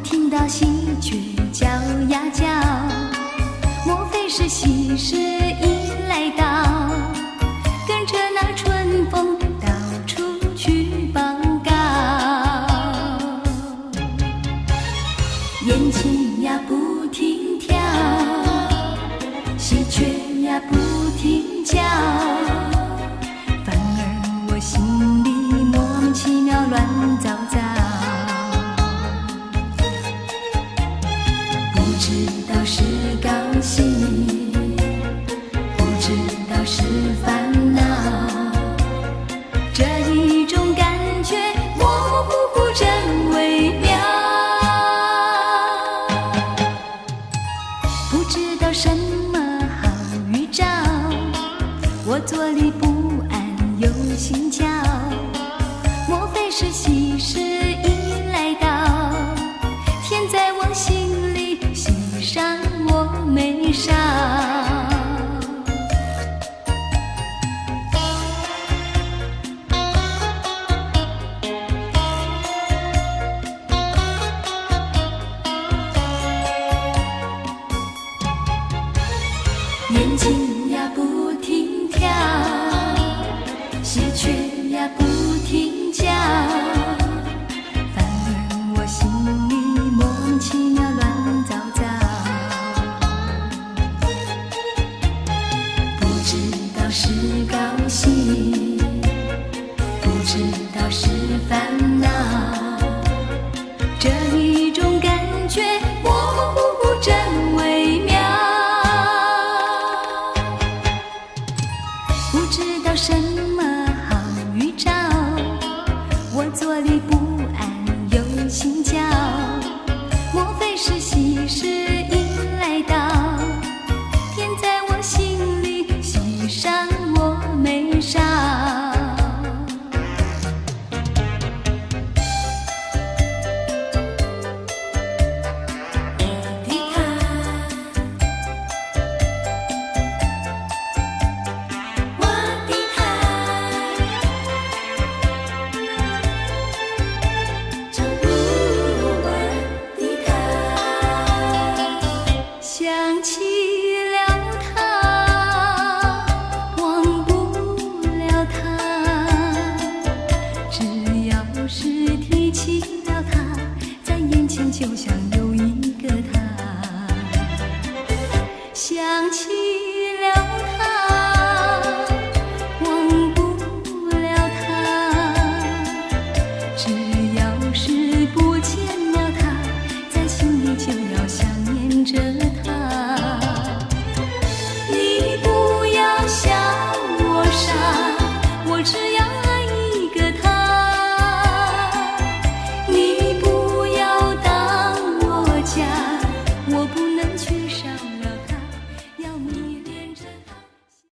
听到喜鹊叫呀叫，莫非是喜事已来到？跟着那春风到处去报告。眼睛呀不停跳，喜鹊呀不停叫，反而我心里莫名其妙乱糟糟。不知道是高兴，不知道是烦恼，这一种感觉模模糊糊真微妙。不知道什么好预兆，我坐立不安又心焦，莫非是喜事已来到？天在我心里，喜上我眉梢。眼睛呀不停跳，喜鹊呀不停叫，反而我心里莫名其妙乱糟糟。不知道是高兴，不知道是烦恼，这一种感觉模模糊糊真微妙。不知道什么好预兆，我坐立不安又心焦，莫非是喜事已来到？天在我心里，喜上我眉梢。想起了他，忘不了他，只要是提起了他，在眼前就像有一个他。想起了他，忘不了他，只要是不见了他，在心里就要想念着他。你不要笑我傻，我只要爱一个他。你不要当我假，我不能缺少。